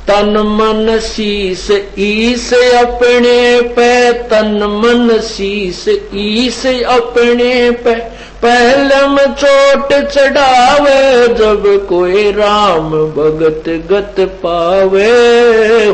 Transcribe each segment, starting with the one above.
तन मन शीस ईस अपने पे, तन मन शीस ईस अपने पे, पहले में चोट चढ़ावे जब कोई राम भगत गत पावे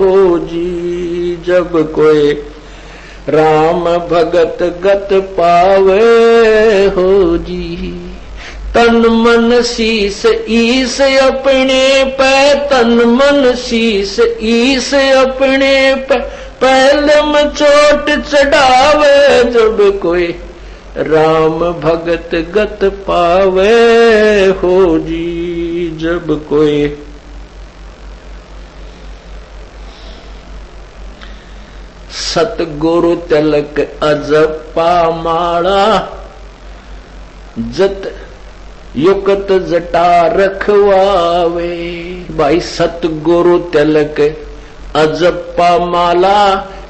हो जी, जब कोई राम भगत गत पावे हो जी। तन मन शीस ईस अपने पे, तन मन शीस ईस अपने पे, पहले में चोट चढ़ावे जब कोई राम भगत गत पावे हो जी, जब कोई सतगुरु तिलक अजपा माला, जत युक्त जटा रखवावे। भाई सतगुरु तिलक अजपा माला,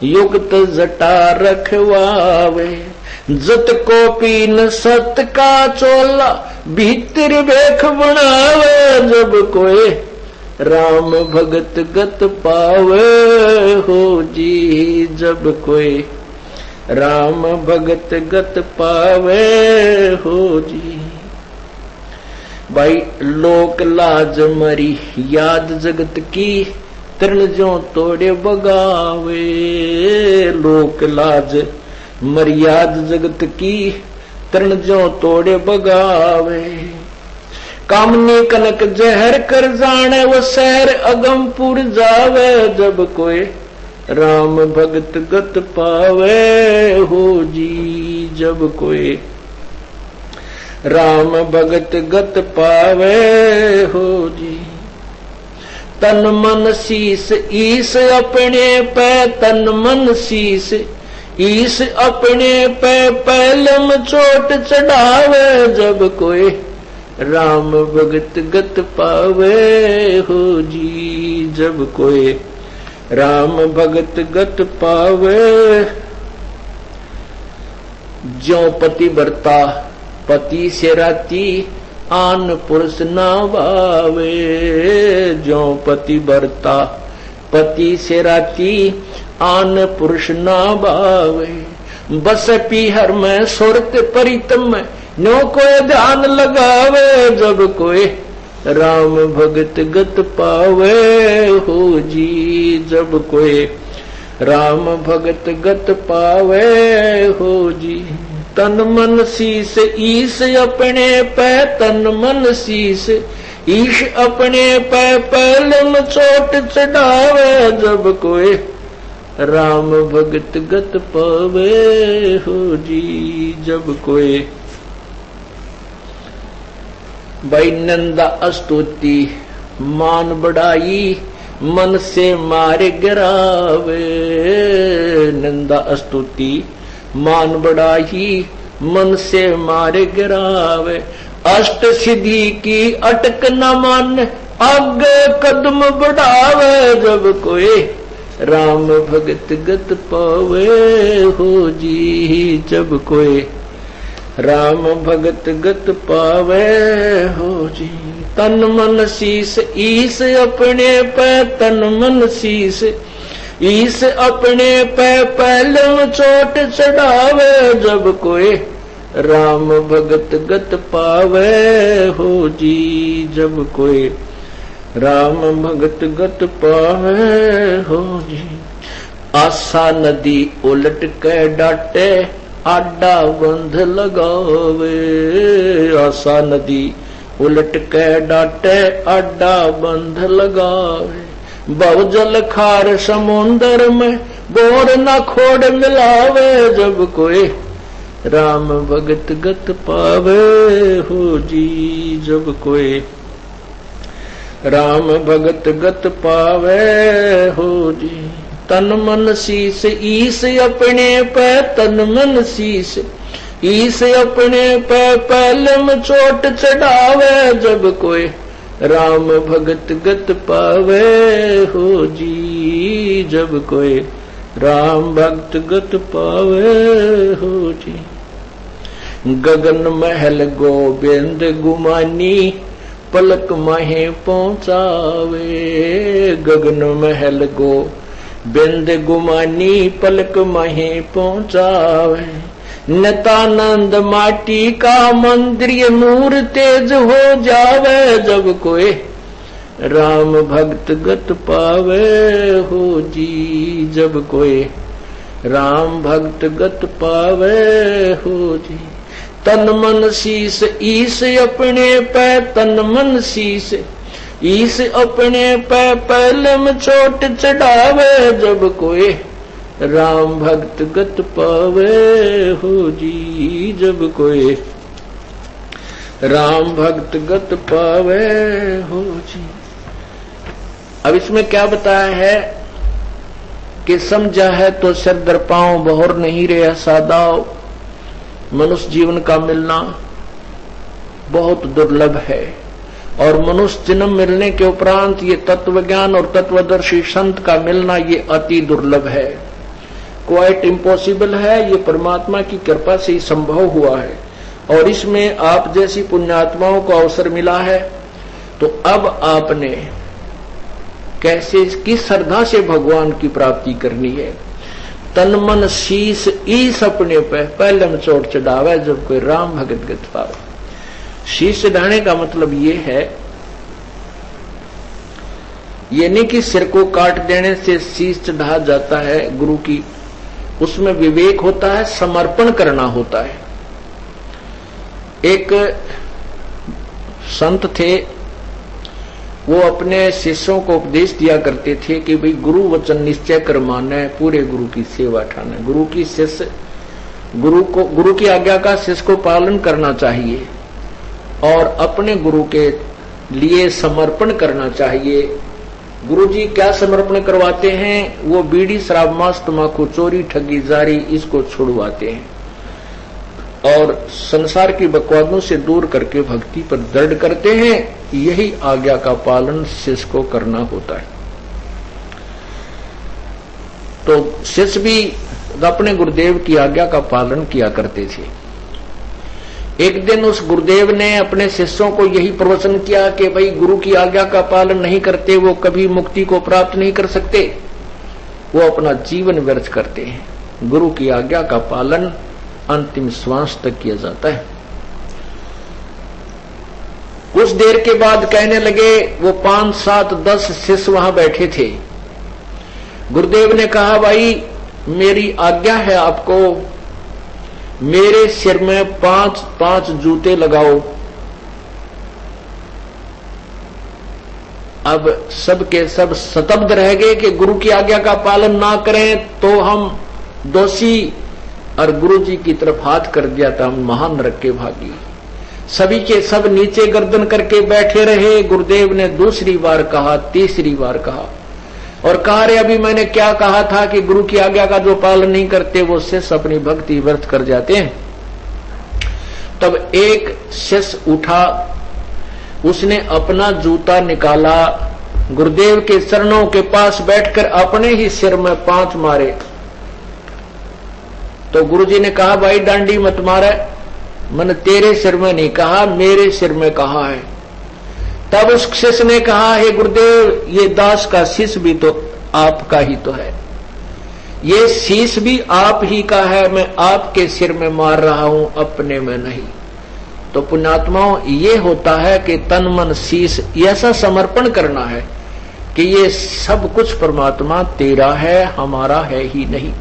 युक्त जटा रखवावे। जत को पीन सत का चोला, भीतर बेख बनावे जब कोई राम भगत गत पावे हो जी, जब कोई राम भगत गत पावे हो जी। भाई लोक लाज मरी याद जगत की, तृण जो तोड़े बगावे। लोक लाज मर्याद जगत की, तृण जो तोड़े बगावे। कामनी कनक जहर कर जाने, वो शहर अगमपुर जावे जब कोई राम भगत गत पावे हो जी, जब कोई राम भगत गत पावे हो जी। तन मन शीस ईस अपने पे, तन मन शीस ईस अपने पे, पहले में चोट चढ़ावे जब कोई राम भगत गत पावे हो जी, जब कोई राम भगत गत पावे। ज्यों पति बरता पति से राती, आन पुरुष ना भावे। ज्यों पति बरता पति से राती, आन पुरुष ना भावे। बस पीहर में सुरत परितम में, नो कोई ध्यान लगावे जब कोई राम भगत गत पावे हो जी, जब कोई राम भगत गत पावे हो जी। तन मन शीस ईस अपने पे, तन मन शीस ईश अपने पे, पहले में चोट चढ़ावे जब कोई राम भगत गत पावे हो जी, जब कोई। भाई नंदा स्तुति मान बढ़ाई, मन से मारे गिरावे। नंदा स्तुति मान बढ़ाई, मन से मारे गिरावे। अष्ट सिद्धि की अटक न मान, आगे कदम बढ़ावे जब कोई राम भगत गत पावे हो जी, जब कोई राम भगत गत पावे हो जी। तन मन शीस ईस अपने पे, तन मन शीस ईस अपने पे, पहले में चोट चढ़ावे जब कोई राम भगत गत पावे हो जी, जब कोई राम भगत गत पावे हो जी। आशा नदी उलट के डाटे, आडा बंध लगावे। आशा नदी उलट के डाटे, आडा बंध लगावे। बहुजल खार समुंदर में, बोर न खोड़ मिलावे जब कोई राम भगत गत पावे हो जी, जब कोई राम भगत गत पावे हो जी। तन मन शीस ईस अपने पे, तन मन शीस ईस अपने पे, पहले में चोट चढ़ावे जब कोई राम भगत गत पावे हो जी, जब कोई राम भक्त गत पावे हो जी। गगन महल गोविंद गुमानी, पलक माहे पहुंचावे। गगन महल गो बिंद गुमानी पलक माहे पहुंचावे। नतानंद माटी का मंदिर नूर तेज हो जावे। जब कोई राम भक्त गत पावे हो जी। जब कोई राम भक्त गत पावे हो जी। तन मन शीस ईस अपने पे तन मन शीस ईस अपने पे पहलम चोट चढ़ावे। जब कोई राम भक्त गत पावे हो जी। जब कोई राम भक्त गत पावे हो जी। अब इसमें क्या बताया है कि समझा है तो सिर दर पांव बहोर नहीं रहा सादाव। मनुष्य जीवन का मिलना बहुत दुर्लभ है और मनुष्य जन्म मिलने के उपरांत ये तत्वज्ञान और तत्वदर्शी संत का मिलना ये अति दुर्लभ है, क्वाइट इम्पॉसिबल है। ये परमात्मा की कृपा से ही संभव हुआ है और इसमें आप जैसी पुण्यात्माओं को अवसर मिला है। तो अब आपने कैसे किस श्रद्धा से भगवान की प्राप्ति करनी है। तन मन शीस ईस अपने पे पहलम चोट चढ़ावे। जब कोई राम भगत गत पावे। शीस चढ़ाने का मतलब ये है, ये नहीं कि सिर को काट देने से शीस चढ़ा जाता है गुरु की। उसमें विवेक होता है, समर्पण करना होता है। एक संत थे, वो अपने शिष्यों को उपदेश दिया करते थे कि भाई गुरु वचन निश्चय कर माने, पूरे गुरु की सेवा ठाने। गुरु की आज्ञा का शिष्य को पालन करना चाहिए और अपने गुरु के लिए समर्पण करना चाहिए। गुरु जी क्या समर्पण करवाते हैं? वो बीड़ी शराब मांस तंबाकू चोरी ठगी जारी इसको छुड़वाते हैं और संसार की बकवादों से दूर करके भक्ति पर दृढ़ करते हैं। यही आज्ञा का पालन शिष्य को करना होता है। तो शिष्य भी अपने गुरुदेव की आज्ञा का पालन किया करते थे। एक दिन उस गुरुदेव ने अपने शिष्यों को यही प्रवचन किया कि भाई गुरु की आज्ञा का पालन नहीं करते वो कभी मुक्ति को प्राप्त नहीं कर सकते, वो अपना जीवन व्यर्थ करते हैं। गुरु की आज्ञा का पालन अंतिम श्वास तक किया जाता है। कुछ देर के बाद कहने लगे, वो 5, 7, 10 शिष्य वहां बैठे थे। गुरुदेव ने कहा, भाई मेरी आज्ञा है आपको, मेरे सिर में 5-5 जूते लगाओ। अब सब के सब स्तब्ध रह गए कि गुरु की आज्ञा का पालन ना करें तो हम दोषी, और गुरु जी की तरफ हाथ कर दिया था हम महान नरक के भागी। सभी के सब नीचे गर्दन करके बैठे रहे। गुरुदेव ने दूसरी बार कहा, तीसरी बार कहा और कहा, रे अभी मैंने क्या कहा था कि गुरु की आज्ञा का जो पालन नहीं करते वो शिष्य अपनी भक्ति व्यर्थ कर जाते हैं। तब एक शिष्य उठा, उसने अपना जूता निकाला, गुरुदेव के चरणों के पास बैठकर अपने ही सिर में 5 मारे। तो गुरुजी ने कहा, भाई डांडी मत मारे, मैंने तेरे सिर में नहीं कहा, मेरे सिर में कहा है। तब उस शिष्य ने कहा, हे गुरुदेव ये दास का शीश भी तो आपका ही तो है, ये शीश भी आप ही का है, मैं आपके सिर में मार रहा हूं, अपने में नहीं। तो पुण्यात्माओं ये होता है कि तन मन शीश ऐसा समर्पण करना है कि ये सब कुछ परमात्मा तेरा है, हमारा है ही नहीं।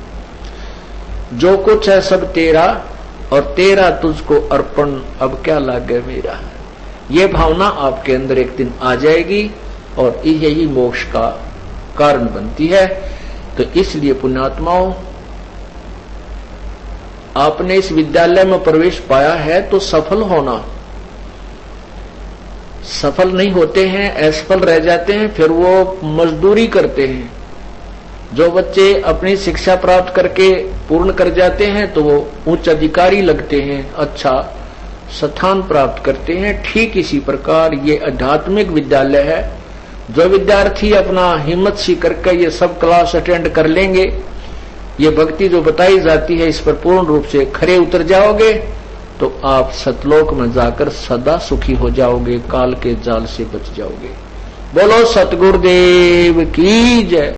जो कुछ है सब तेरा और तेरा तुझको अर्पण, अब क्या लागे मेरा। ये भावना आपके अंदर एक दिन आ जाएगी और यही मोक्ष का कारण बनती है। तो इसलिए पुण्यात्माओं, आपने इस विद्यालय में प्रवेश पाया है तो सफल होना। सफल नहीं होते हैं, असफल रह जाते हैं, फिर वो मजदूरी करते हैं। जो बच्चे अपनी शिक्षा प्राप्त करके पूर्ण कर जाते हैं तो वो उच्च अधिकारी लगते हैं, अच्छा स्थान प्राप्त करते हैं। ठीक इसी प्रकार ये आध्यात्मिक विद्यालय है। जो विद्यार्थी अपना हिम्मत सी करके ये सब क्लास अटेंड कर लेंगे, ये भक्ति जो बताई जाती है इस पर पूर्ण रूप से खरे उतर जाओगे तो आप सतलोक में जाकर सदा सुखी हो जाओगे, काल के जाल से बच जाओगे। बोलो सतगुरुदेव की जय।